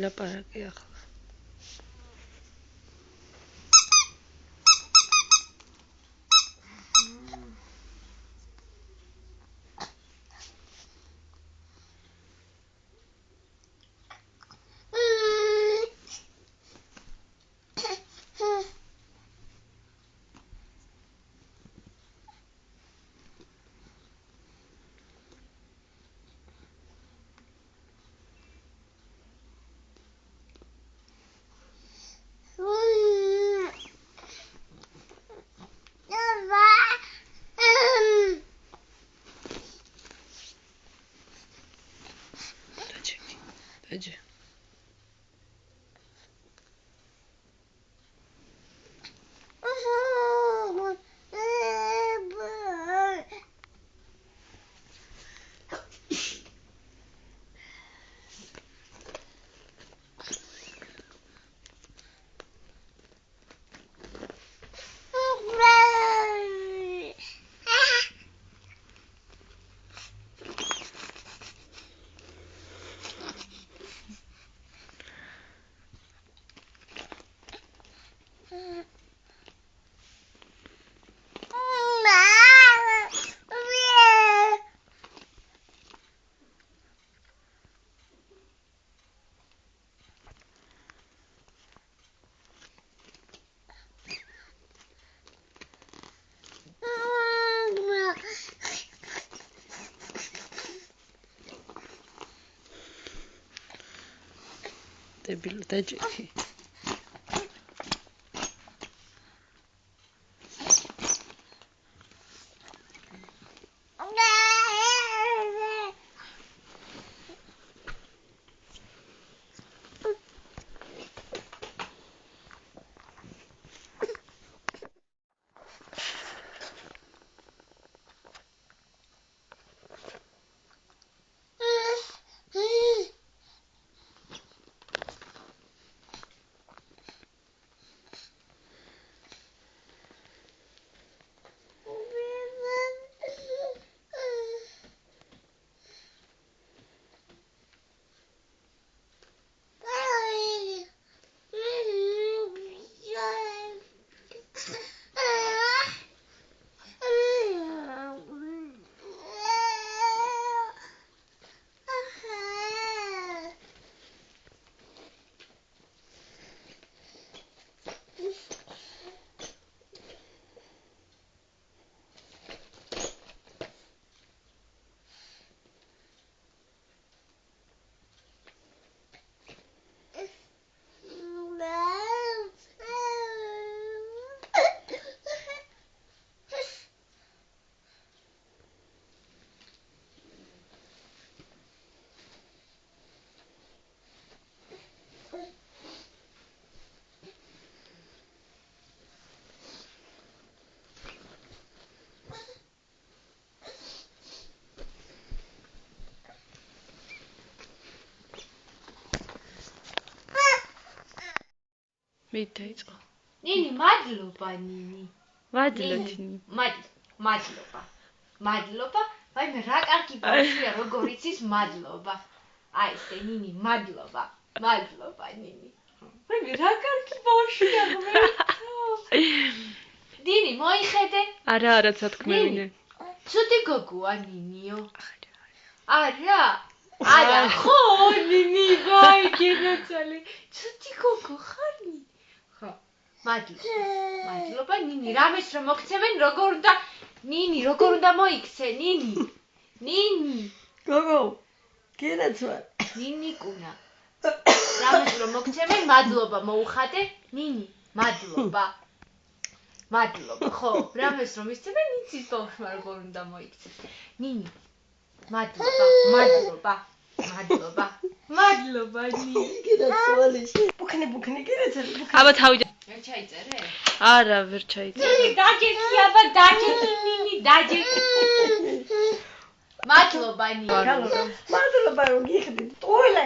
ვილაპარაკე ახლა. Dadzie. Debilo, dadzie. Mitaiწყო. ნინი, მადლობა, ნინი. მადლობ. მადლობა. მადლობა. ვაიმე, რა კარგი ბავშვია, როგორ იცის მადლობა. აი ესე, ნინი, მადლობა. მადლობა, ნინი. ვაიმე, რა კარგი ბავშვია, ღმერთო. ნინი, მოიხედე? არა, სათქმევინე. ცუდი გოგოა, ნინიო. არა. არა, ხო, ნინი, ვაი, გენაცვალე. ცუდი გოგო ხარ, ნინი. მადლობა, ნინი, რამეს რომ მოგცემენ, როგორ უნდა მოიქცე, ნინი. ნინი. გოგო, გენაცვალე. ნინიკუნა. რამეს რომ მოგცემენ, მადლობა მოუხადე, ნინი. მადლობა. მადლობა, ხო, რამეს რომ ისცემენ, იცის ბავშვმა როგორ უნდა მოიქცეს. ნინი. მადლობა. მადლობა, ნინი. გენაცვალე. ბუქნე, გენაცვალე. აბა თავი ვერ ჩაიწერე? არა, ვერ ჩაიწერე. ნინი, დაჯექი, აბა დაჯექი, ნინი, დაჯექი. მადლობა, ნინი. მადლობა, რომ გიხდით. ტყუილა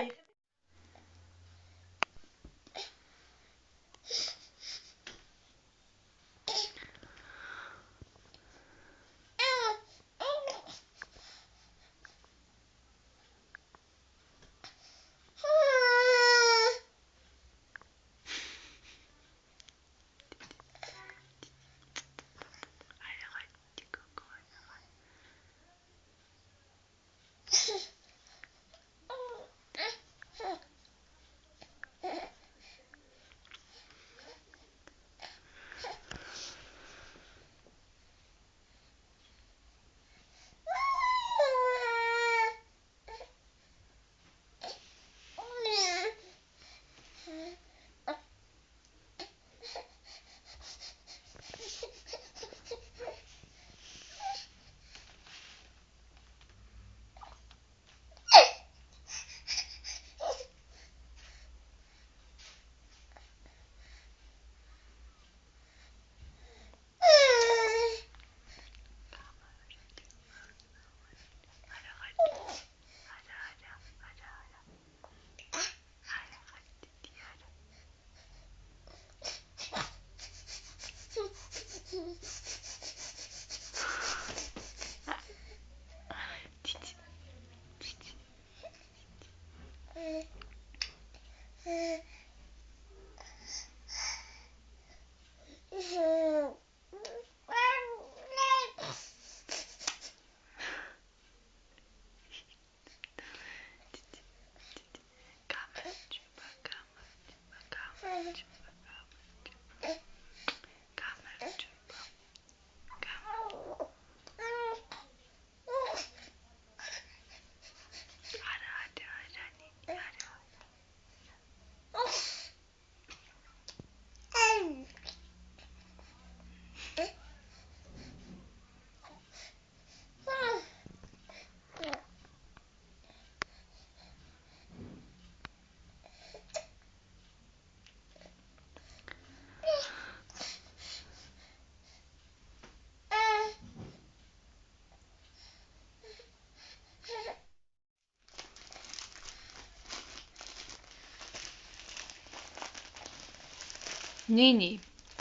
ნინი,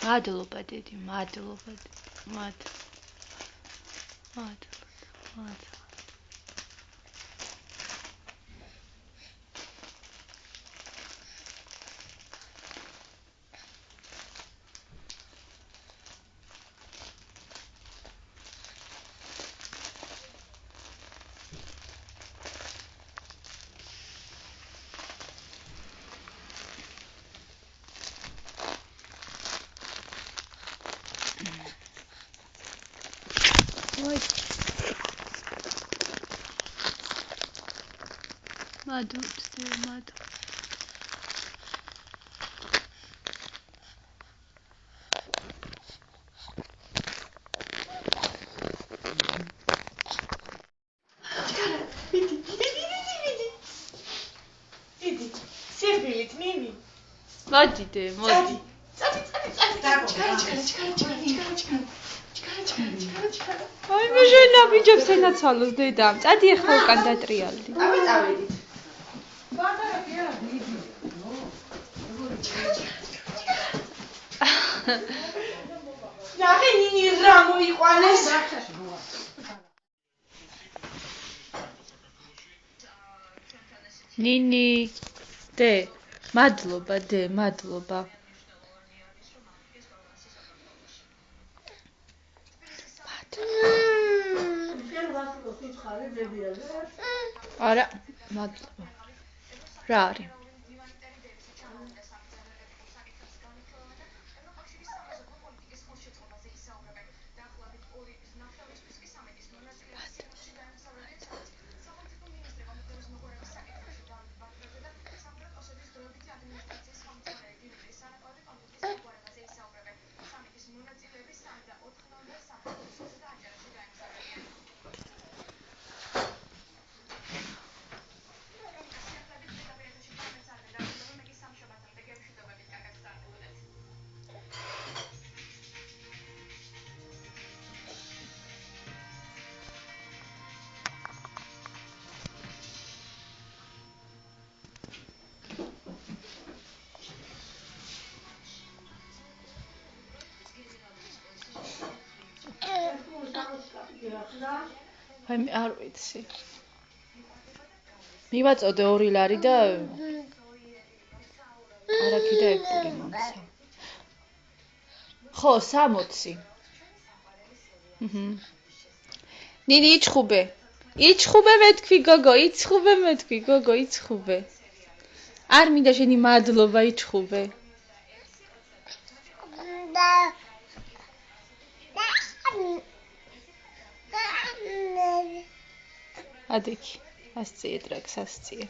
მადლობა დედი, მადლობა. დიდი სიბრილით ნინი მოდი დე, მოდი. აი მე ჟენა ბიჯებს ენაცვალოს დედამ. წადი ახლა უკან დატრიალდი. წავედით ნახე ნინი რა მოიყვანეს ნინი, დე, მადლობა დე, მადლობა. არა, მადლობა. რა არის? აი მე არ ვიცი. მივაწოდე 2 ლარი და არაქი და ეფული მომცა. ხო, 60. ნინი იჩხუბე. იჩხუბე მეთქვი გოგო, იჩხუბე მეთქვი გოგო, იჩხუბე. არ მინდა შენი მადლობა იჩხუბე. ადექი, ასწიე ტრაქს, ასწიე.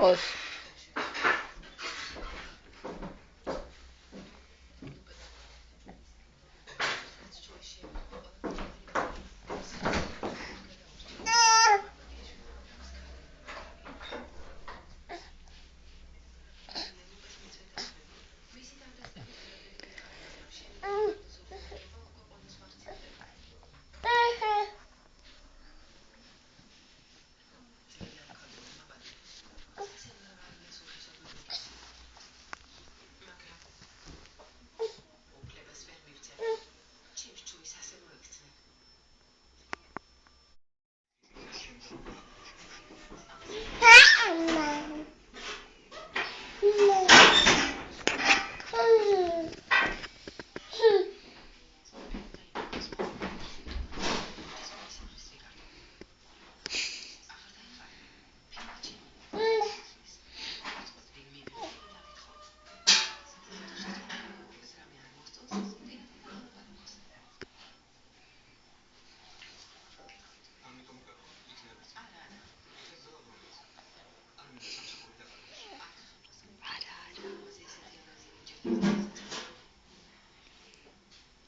იყოს.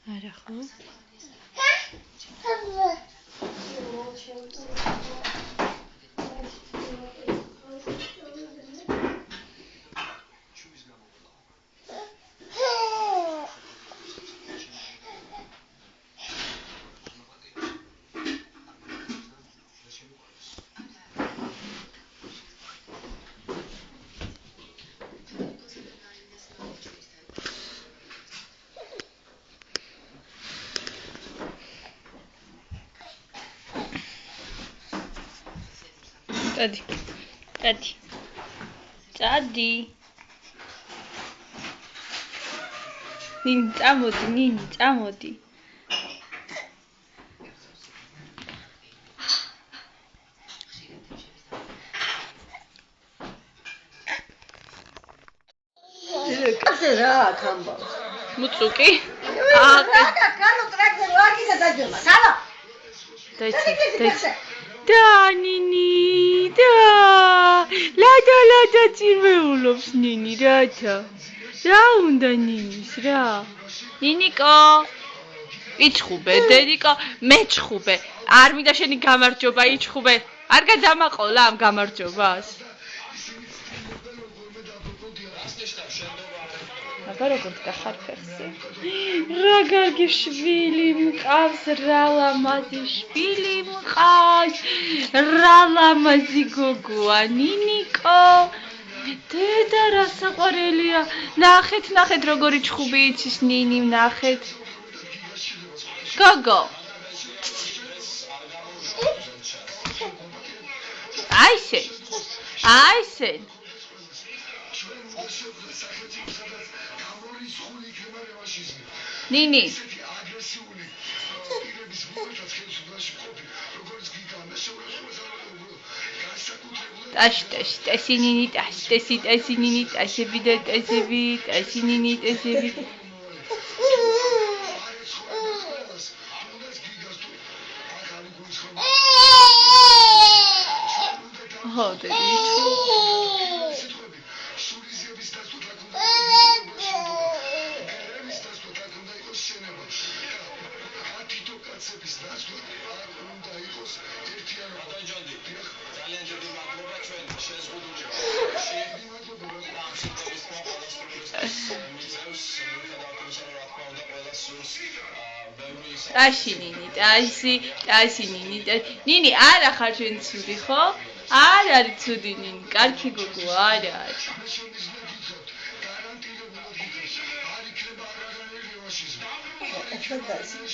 არა ხო? Წადი. ნინი, წამოდი. კაცე რა აქ ამბავს? მუწუკი? კანო ტრაქტორი ვარგისა დაჯომა. სალო. და ნინი, და. ლადა წირვეულობს ნინი, რათა? რა უნდა ნინის რა? ნინიკო. იჩხუბე, დედიკო, მეჩხუბე. არ მინდა შენი გამარჯობა, იჩხუბე. არ გადამაყოლა ამ გამარჯობას. აბა როგორ გახარ ფეხზე? რა კარგი შვილი მყავს, რა ლამაზი შვილი მყავს. რა ლამაზი გოგოა, ნინიკო. დედა რა საყვარელია. ნახეთ როგორი ჩხუბი იცის ნინი, ნახეთ. გოგო. აისე. ნინი. ტაში ნინი, ტაში ნინი, ტაშები და ტაშები, ტაში ნინი, ტაშები. ხო, დედი. ტაში ნინი, ნინი არა ხარ შენ ცუდი, ხო? არ არის ცუდი ნინი, კარგი გოგო არა. ახლა დაიწყე.